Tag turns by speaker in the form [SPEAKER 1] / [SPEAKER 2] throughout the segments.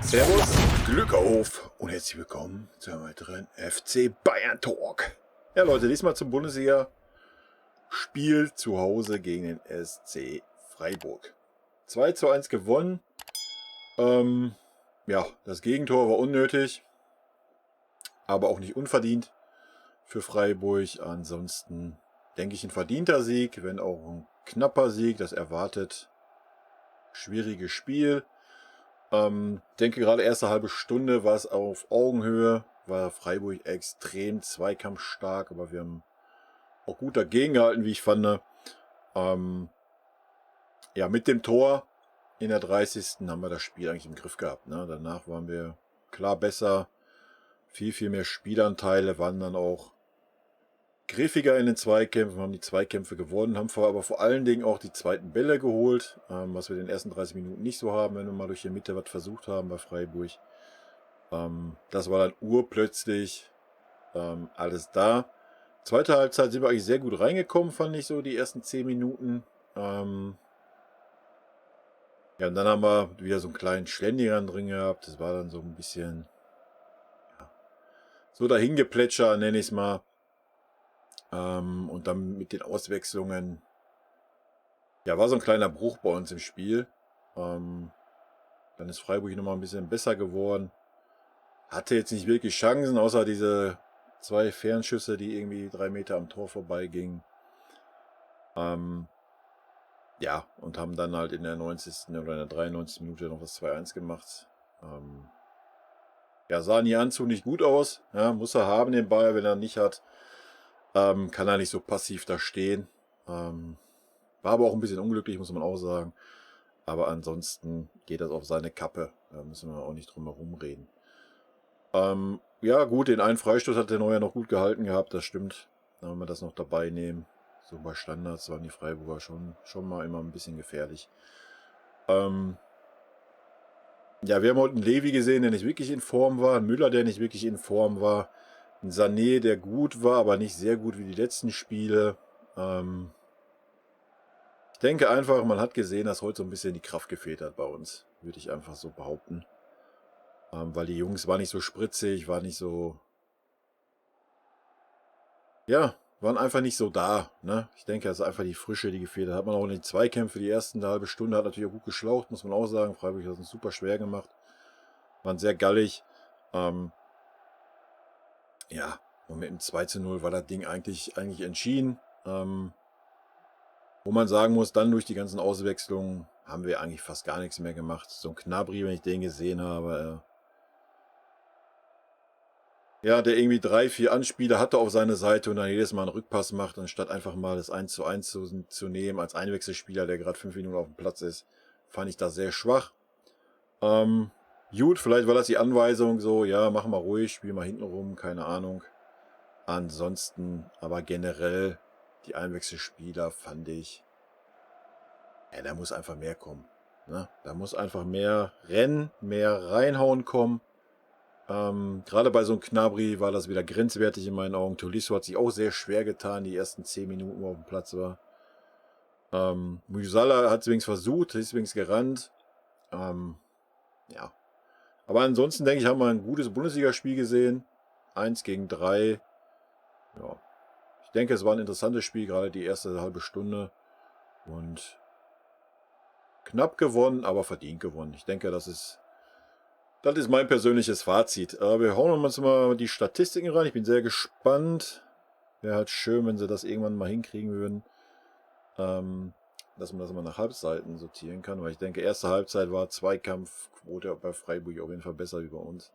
[SPEAKER 1] Servus, Glück auf und herzlich willkommen zu einem weiteren FC Bayern Talk. Ja Leute, diesmal zum Bundesliga-Spiel zu Hause gegen den SC Freiburg. 2:1 gewonnen. Ja, das Gegentor war unnötig, aber auch nicht unverdient für Freiburg. Ansonsten denke ich ein verdienter Sieg, wenn auch ein knapper Sieg, das erwartet. Schwieriges Spiel. Denke gerade erste halbe Stunde war es auf Augenhöhe, war Freiburg extrem zweikampfstark, aber wir haben auch gut dagegen gehalten, wie ich fand. Ja, mit dem Tor in der 30. haben wir das Spiel eigentlich im Griff gehabt. Ne? Danach waren wir klar besser, viel mehr Spielanteile, waren dann auch griffiger in den Zweikämpfen, haben die Zweikämpfe gewonnen, haben aber vor allen Dingen auch die zweiten Bälle geholt, was wir in den ersten 30 Minuten nicht so haben, wenn wir mal durch die Mitte was versucht haben bei Freiburg. Das war dann urplötzlich alles da. Zweite Halbzeit sind wir eigentlich sehr gut reingekommen, fand ich so, die ersten 10 Minuten. Ja, und dann haben wir wieder so einen kleinen Schlendrian drin gehabt. Das war dann so ein bisschen so dahingeplätscher, nenne ich es mal. Und dann mit den Auswechslungen, ja, war so ein kleiner Bruch bei uns im Spiel. Dann ist Freiburg nochmal ein bisschen besser geworden. Hatte jetzt nicht wirklich Chancen, außer diese 2 Fernschüsse, die irgendwie 3 Meter am Tor vorbeigingen. Ja, und haben dann halt in der 90. oder in der 93. Minute noch das 2:1 gemacht. Ja, sah Nianzou nicht gut aus. Ja, muss er haben den Ball, wenn er nicht hat. Kann er nicht so passiv da stehen. War aber auch ein bisschen unglücklich, muss man auch sagen. Aber ansonsten geht das auf seine Kappe. Da müssen wir auch nicht drum herum reden. Ja gut, den einen Freistoß hat der Neuer noch gut gehalten gehabt, das stimmt. Wenn wir das noch dabei nehmen. So bei Standards waren die Freiburger schon mal immer ein bisschen gefährlich. Ja, wir haben heute einen Levi gesehen, der nicht wirklich in Form war. Einen Müller, der nicht wirklich in Form war. Ein Sané, der gut war, aber nicht sehr gut wie die letzten Spiele. Ich denke einfach, man hat gesehen, dass heute so ein bisschen die Kraft gefehlt hat bei uns. Würde ich einfach so behaupten. Weil die Jungs waren nicht so spritzig, waren nicht so... Ja, waren einfach nicht so da. Ne? Ich denke, das ist einfach die Frische, die gefehlt hat. Hat man auch in den Zweikämpfen, die ersten halbe Stunde hat natürlich auch gut geschlaucht, muss man auch sagen. Freiburg hat es uns super schwer gemacht. Waren sehr gallig. Ja, und mit dem 2:0 war das Ding eigentlich entschieden. Wo man sagen muss, dann durch die ganzen Auswechslungen haben wir eigentlich fast gar nichts mehr gemacht. So ein Gnabry, wenn ich den gesehen habe, ja, der irgendwie 3, 4 Anspieler hatte auf seine Seite und dann jedes Mal einen Rückpass macht, anstatt einfach mal das 1:1 zu nehmen als Einwechselspieler, der gerade 5 Minuten auf dem Platz ist, fand ich das sehr schwach. Gut, vielleicht war das die Anweisung so, ja, mach mal ruhig, spiel mal hinten rum, keine Ahnung. Ansonsten, aber generell, die Einwechselspieler fand ich, ja, da muss einfach mehr kommen. Ne? Da muss einfach mehr Rennen, mehr reinhauen kommen. Gerade bei so einem Gnabry war das wieder grenzwertig in meinen Augen. Tolisso hat sich auch sehr schwer getan, die ersten 10 Minuten, wo er auf dem Platz war. Musiala hat es wenigstens versucht, ist wenigstens gerannt. Ja. Aber ansonsten denke ich, haben wir ein gutes Bundesligaspiel gesehen. 1-3. Ja. Ich denke, es war ein interessantes Spiel, gerade die erste halbe Stunde. Und knapp gewonnen, aber verdient gewonnen. Ich denke, das ist mein persönliches Fazit. Wir hauen uns mal die Statistiken rein. Ich bin sehr gespannt. Wäre halt schön, wenn sie das irgendwann mal hinkriegen würden. Dass man das mal nach Halbzeiten sortieren kann. Weil ich denke, erste Halbzeit war Zweikampfquote bei Freiburg auf jeden Fall besser wie bei uns.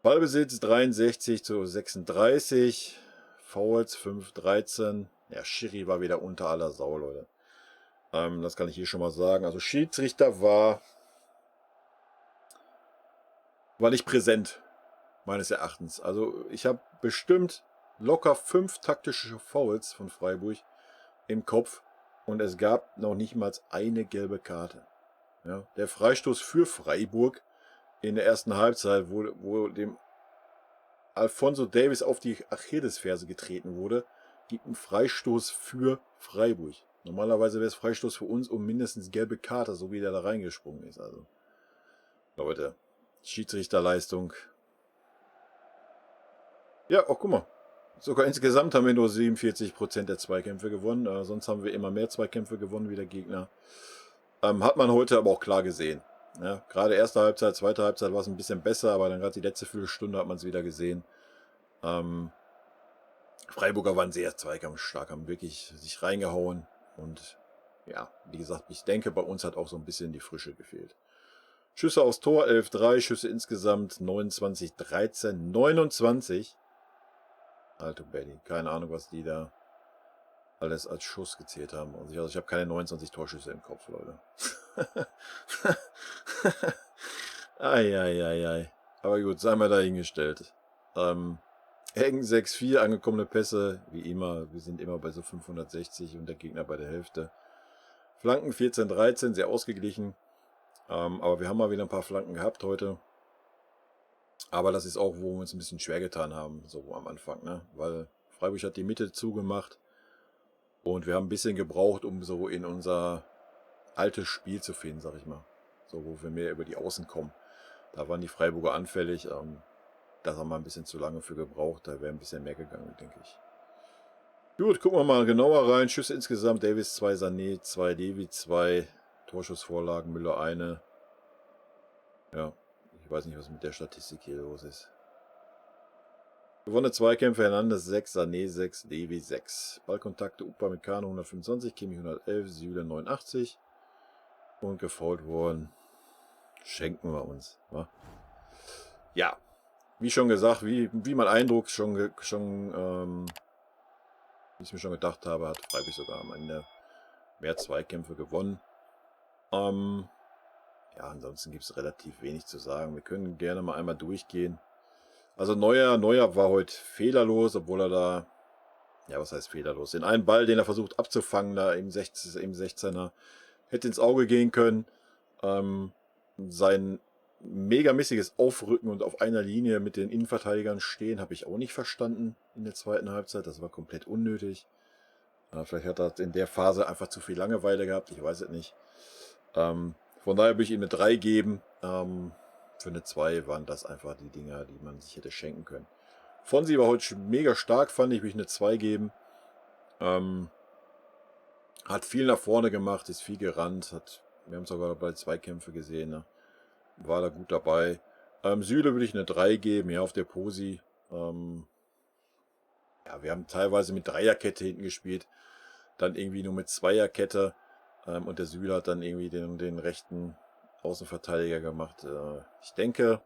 [SPEAKER 1] Ballbesitz 63:36. Fouls 5:13. Ja, Schiri war wieder unter aller Sau, Leute. Das kann ich hier schon mal sagen. Also Schiedsrichter war nicht präsent, meines Erachtens. Also ich habe bestimmt locker 5 taktische Fouls von Freiburg im Kopf und es gab noch nicht mal eine gelbe Karte. Ja, der Freistoß für Freiburg in der ersten Halbzeit, wo dem Alphonso Davies auf die Achillesferse getreten wurde, gibt einen Freistoß für Freiburg. Normalerweise wäre es Freistoß für uns um mindestens gelbe Karte, so wie der da reingesprungen ist. Also Leute, Schiedsrichterleistung. Ja, oh, guck mal. Sogar insgesamt haben wir nur 47% der Zweikämpfe gewonnen. Sonst haben wir immer mehr Zweikämpfe gewonnen wie der Gegner. Hat man heute aber auch klar gesehen. Ja, gerade erste Halbzeit, zweite Halbzeit war es ein bisschen besser, aber dann gerade die letzte Viertelstunde hat man es wieder gesehen. Freiburger waren sehr zweikampfstark, haben wirklich sich reingehauen. Und ja, wie gesagt, ich denke, bei uns hat auch so ein bisschen die Frische gefehlt. Schüsse aufs Tor 11-3, Schüsse insgesamt 29-13, 29. Alter Benny, keine Ahnung, was die da alles als Schuss gezählt haben. Also ich habe keine 29 Torschüsse im Kopf, Leute. Eieiei. Aber gut, sei mal dahingestellt. Eng 6-4, angekommene Pässe, wie immer. Wir sind immer bei so 560 und der Gegner bei der Hälfte. Flanken 14-13, sehr ausgeglichen. Aber wir haben mal wieder ein paar Flanken gehabt heute. Aber das ist auch, wo wir uns ein bisschen schwer getan haben, so am Anfang, ne? Weil Freiburg hat die Mitte zugemacht und wir haben ein bisschen gebraucht, um so in unser altes Spiel zu finden, sag ich mal. So, wo wir mehr über die Außen kommen. Da waren die Freiburger anfällig. Da haben wir ein bisschen zu lange für gebraucht. Da wäre ein bisschen mehr gegangen, denke ich. Gut, gucken wir mal genauer rein. Schüsse insgesamt, Davis 2, Sané 2, Levi 2, Torschussvorlagen, Müller 1. Ja, ich weiß nicht, was mit der Statistik hier los ist. Gewonnene Zweikämpfe, Hernandez 6, Sané 6, Levi 6. Ballkontakte, Upamecano 125, Kimmich 111, Süle 89. Und gefoult worden. Schenken wir uns. Wa? Ja, wie schon gesagt, wie mein Eindruck wie ich mir schon gedacht habe, hat Freiburg sogar am Ende mehr Zweikämpfe gewonnen. Ja, ansonsten gibt es relativ wenig zu sagen. Wir können gerne mal einmal durchgehen. Also Neuer war heute fehlerlos, obwohl er da, ja, was heißt fehlerlos? Den einen Ball, den er versucht abzufangen, da im 16er, hätte ins Auge gehen können. Sein megamäßiges Aufrücken und auf einer Linie mit den Innenverteidigern stehen, habe ich auch nicht verstanden in der zweiten Halbzeit. Das war komplett unnötig. Vielleicht hat er in der Phase einfach zu viel Langeweile gehabt, ich weiß es nicht. Von daher würde ich ihm eine 3 geben. Für eine 2 waren das einfach die Dinger, die man sich hätte schenken können. Fonsi war heute mega stark, fand ich, würde ich eine 2 geben. Hat viel nach vorne gemacht, ist viel gerannt, wir haben sogar bei Zweikämpfe gesehen, ne? War da gut dabei. Süle würde ich eine 3 geben, ja, auf der Posi. Ja, wir haben teilweise mit Dreierkette hinten gespielt, dann irgendwie nur mit Zweierkette. Und der Süle hat dann irgendwie den rechten Außenverteidiger gemacht. Ich denke,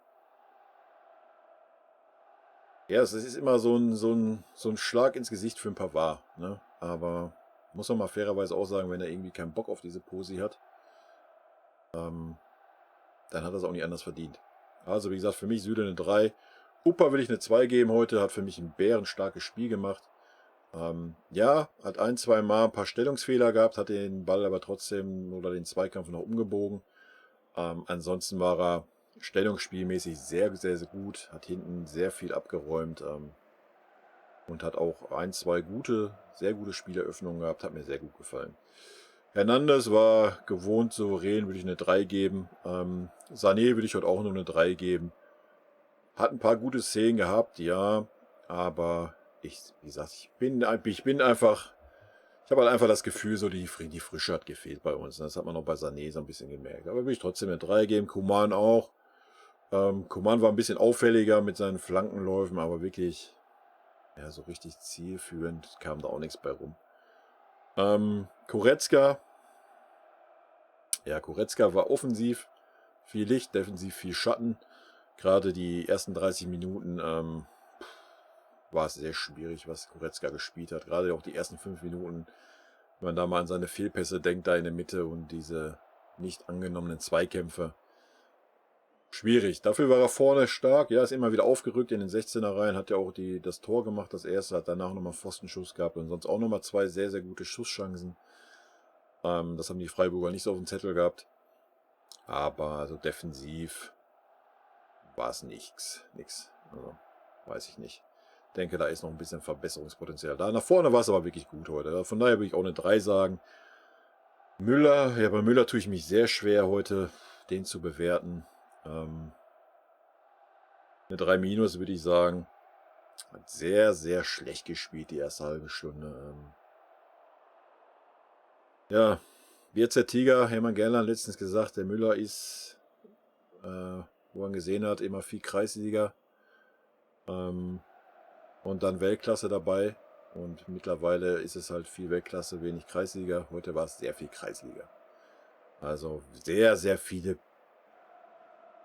[SPEAKER 1] ja, es ist immer so ein Schlag ins Gesicht für ein Pavard, ne? Aber muss man mal fairerweise auch sagen, wenn er irgendwie keinen Bock auf diese Posi hat, dann hat er es auch nicht anders verdient. Also wie gesagt, für mich Süle eine 3. Upa will ich eine 2 geben heute, hat für mich ein bärenstarkes Spiel gemacht. Ja, hat 1-2 Mal ein paar Stellungsfehler gehabt, hat den Ball aber trotzdem oder den Zweikampf noch umgebogen. Ansonsten war er stellungsspielmäßig sehr, sehr, sehr gut, hat hinten sehr viel abgeräumt und hat auch 1-2 sehr gute Spieleröffnungen gehabt, hat mir sehr gut gefallen. Hernandez war gewohnt souverän, würde ich eine 3 geben. Sané würde ich heute auch nur eine 3 geben. Hat ein paar gute Szenen gehabt, ja, aber wie gesagt, ich habe halt einfach das Gefühl, so die Frische hat gefehlt bei uns. Das hat man auch bei Sané so ein bisschen gemerkt. Aber würde ich trotzdem eine 3 geben. Coman auch. Coman war ein bisschen auffälliger mit seinen Flankenläufen, aber wirklich, ja, so richtig zielführend kam da auch nichts bei rum. Goretzka. Ja, Goretzka war offensiv viel Licht, defensiv viel Schatten. Gerade die ersten 30 Minuten war es sehr schwierig, was Goretzka gespielt hat. Gerade auch die ersten 5 Minuten, wenn man da mal an seine Fehlpässe denkt, da in der Mitte und diese nicht angenommenen Zweikämpfe. Schwierig. Dafür war er vorne stark. Ja, ist immer wieder aufgerückt in den 16er rein. Hat ja auch das Tor gemacht, das erste. Hat danach nochmal Pfostenschuss gehabt und sonst auch nochmal 2 sehr, sehr gute Schusschancen. Das haben die Freiburger nicht so auf dem Zettel gehabt. Aber also defensiv war es nichts. Also, weiß ich nicht. Denke, da ist noch ein bisschen Verbesserungspotenzial da. Nach vorne war es aber wirklich gut heute. Von daher würde ich auch eine 3 sagen. Müller, ja, bei Müller tue ich mich sehr schwer heute, den zu bewerten. Eine 3 minus würde ich sagen. Hat sehr, sehr schlecht gespielt, die erste halbe Stunde. Ja, wie jetzt der Tiger, Hermann Gerland letztens gesagt, der Müller ist, wo man gesehen hat, immer viel Kreisliga und dann Weltklasse dabei. Und mittlerweile ist es halt viel Weltklasse, wenig Kreisliga. Heute war es sehr viel Kreisliga. Also sehr, sehr viele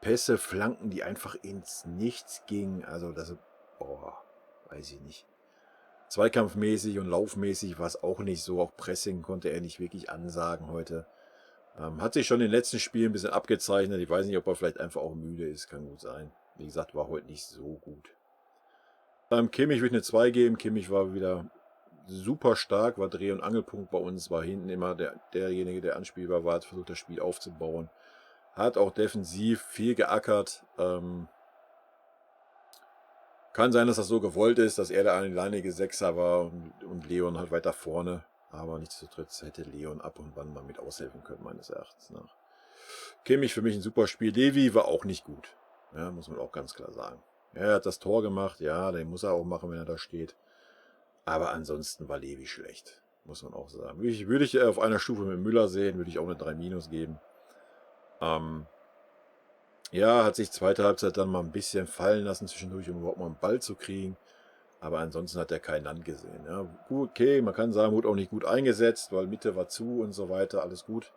[SPEAKER 1] Pässe, Flanken, die einfach ins Nichts gingen. Also das, boah, weiß ich nicht. Zweikampfmäßig und laufmäßig war es auch nicht so. Auch Pressing konnte er nicht wirklich ansagen heute. Hat sich schon in den letzten Spielen ein bisschen abgezeichnet. Ich weiß nicht, ob er vielleicht einfach auch müde ist. Kann gut sein. Wie gesagt, war heute nicht so gut. Kimmich würde ich eine 2 geben. Kimmich war wieder super stark, war Dreh- und Angelpunkt bei uns, war hinten immer derjenige, der anspielbar war, hat versucht, das Spiel aufzubauen. Hat auch defensiv viel geackert. Kann sein, dass das so gewollt ist, dass er der alleinige Sechser war und Leon halt weiter vorne. Aber nichtsdestotrotz hätte Leon ab und wann mal mit aushelfen können, meines Erachtens nach. Kimmich für mich ein super Spiel. Levi war auch nicht gut. Ja, muss man auch ganz klar sagen. Er hat das Tor gemacht, ja, den muss er auch machen, wenn er da steht. Aber ansonsten war Levi schlecht, muss man auch sagen. Würde ich auf einer Stufe mit Müller sehen, würde ich auch eine 3 minus geben. Ja, hat sich zweite Halbzeit dann mal ein bisschen fallen lassen zwischendurch, um überhaupt mal einen Ball zu kriegen. Aber ansonsten hat er kein Land gesehen. Ja, gut, okay, man kann sagen, wurde auch nicht gut eingesetzt, weil Mitte war zu und so weiter, alles gut.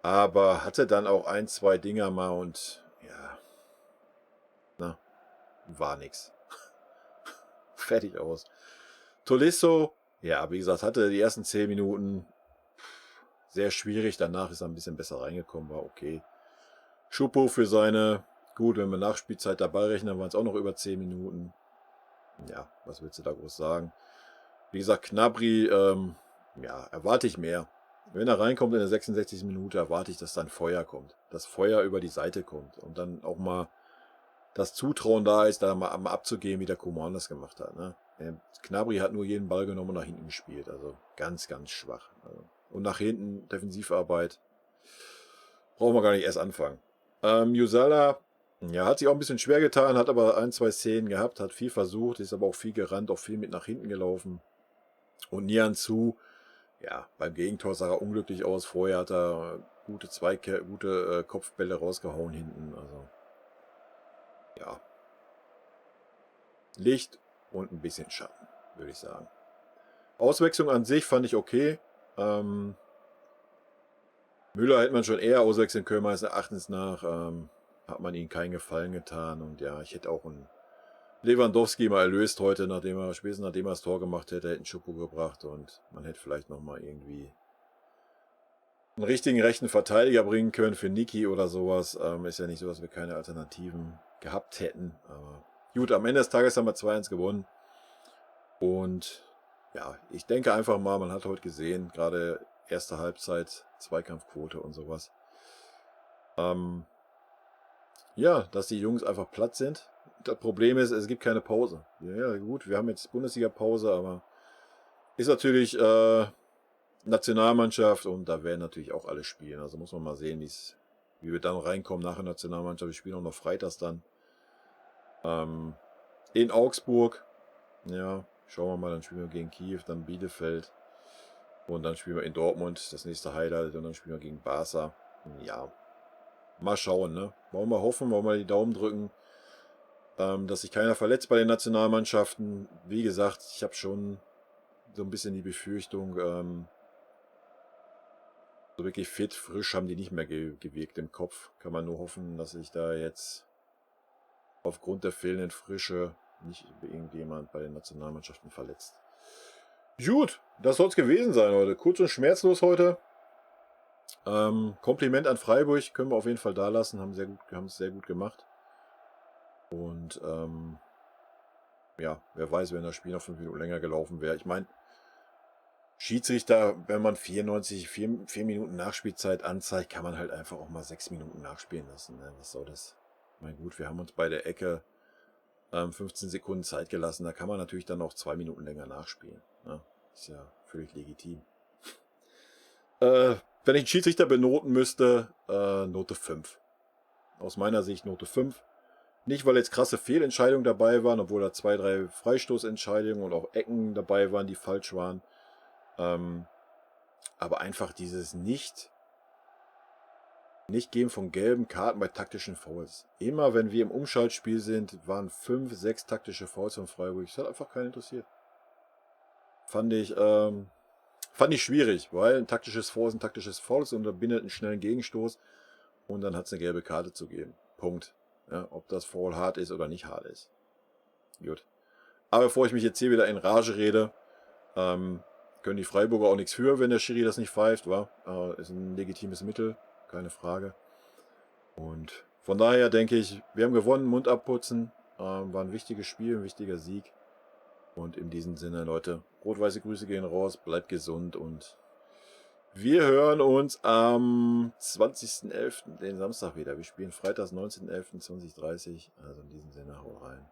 [SPEAKER 1] Aber hatte dann auch ein, zwei Dinger mal und ja, na, war nix. Fertig aus. Tolisso, ja, wie gesagt, hatte die ersten 10 Minuten sehr schwierig. Danach ist er ein bisschen besser reingekommen, war okay. Schuppo für seine, gut, wenn wir Nachspielzeit dabei rechnen, waren es auch noch über 10 Minuten. Ja, was willst du da groß sagen? Wie gesagt, Gnabry, ja, erwarte ich mehr. Wenn er reinkommt in der 66. Minute, erwarte ich, dass dann Feuer kommt. Dass Feuer über die Seite kommt. Und dann auch mal das Zutrauen da ist, da mal abzugehen, wie der Coman das gemacht hat. Ne? Gnabry hat nur jeden Ball genommen und nach hinten gespielt. Also ganz, ganz schwach. Und nach hinten Defensivarbeit. Brauchen wir gar nicht erst anfangen. Jusala, ja, hat sich auch ein bisschen schwer getan, hat aber ein, zwei Szenen gehabt, hat viel versucht, ist aber auch viel gerannt, auch viel mit nach hinten gelaufen. Und Nianzou, ja, beim Gegentor sah er unglücklich aus. Vorher hat er gute Kopfbälle rausgehauen hinten. Also, ja. Licht und ein bisschen Schatten, würde ich sagen. Auswechslung an sich fand ich okay. Müller hätte man schon eher auswechseln können, meines Erachtens nach. Hat man ihm keinen Gefallen getan. Und ja, ich hätte auch einen Lewandowski mal erlöst heute, spätestens nachdem er das Tor gemacht hätte, hätte einen Schuppo gebracht. Und man hätte vielleicht nochmal irgendwie einen richtigen rechten Verteidiger bringen können für Niki oder sowas. Ist ja nicht so, dass wir keine Alternativen gehabt hätten. Aber gut, am Ende des Tages haben wir 2-1 gewonnen. Und ja, ich denke einfach mal, man hat heute gesehen, gerade erste Halbzeit, Zweikampfquote und sowas. Ja, dass die Jungs einfach platt sind. Das Problem ist, es gibt keine Pause. Ja, gut, wir haben jetzt Bundesliga-Pause, aber ist natürlich Nationalmannschaft und da werden natürlich auch alle spielen. Also muss man mal sehen, wie wir dann reinkommen nach der Nationalmannschaft. Wir spielen auch noch freitags dann. In Augsburg. Ja, schauen wir mal, dann spielen wir gegen Kiew, dann Bielefeld. Und dann spielen wir in Dortmund, das nächste Highlight. Und dann spielen wir gegen Barca. Ja, mal schauen, ne? Wollen wir hoffen, wollen wir die Daumen drücken, dass sich keiner verletzt bei den Nationalmannschaften. Wie gesagt, ich habe schon so ein bisschen die Befürchtung, so wirklich fit, frisch haben die nicht mehr gewirkt im Kopf. Kann man nur hoffen, dass sich da jetzt aufgrund der fehlenden Frische nicht irgendjemand bei den Nationalmannschaften verletzt. Gut, das soll es gewesen sein heute. Kurz und schmerzlos heute. Kompliment an Freiburg können wir auf jeden Fall da lassen. Haben es sehr gut gemacht. Und ja, wer weiß, wenn das Spiel noch 5 Minuten länger gelaufen wäre. Ich meine, Schiedsrichter, wenn man 4 Minuten Nachspielzeit anzeigt, kann man halt einfach auch mal 6 Minuten nachspielen lassen. Ne? Was soll das? Ich meine, gut, wir haben uns bei der Ecke 15 Sekunden Zeit gelassen. Da kann man natürlich dann noch 2 Minuten länger nachspielen. Ne? Ist ja völlig legitim. Wenn ich einen Schiedsrichter benoten müsste, Note 5. Aus meiner Sicht Note 5. Nicht, weil jetzt krasse Fehlentscheidungen dabei waren, obwohl da 2, 3 Freistoßentscheidungen und auch Ecken dabei waren, die falsch waren. Aber einfach dieses Nicht-Geben von gelben Karten bei taktischen Fouls. Immer wenn wir im Umschaltspiel sind, waren 5, 6 taktische Fouls von Freiburg. Das hat einfach keinen interessiert. Fand ich schwierig, weil ein taktisches Foul ist ein taktisches Foul und unterbindet einen schnellen Gegenstoß und dann hat es eine gelbe Karte zu geben. Punkt. Ja, ob das Foul hart ist oder nicht hart ist. Gut. Aber bevor ich mich jetzt hier wieder in Rage rede, können die Freiburger auch nichts für, wenn der Schiri das nicht pfeift, war. Ist ein legitimes Mittel, keine Frage. Und von daher denke ich, wir haben gewonnen, Mund abputzen, war ein wichtiges Spiel, ein wichtiger Sieg. Und in diesem Sinne, Leute, rot-weiße Grüße gehen raus, bleibt gesund und wir hören uns am 20.11., den Samstag wieder. Wir spielen freitags 19.11.2030. Also in diesem Sinne, hau rein.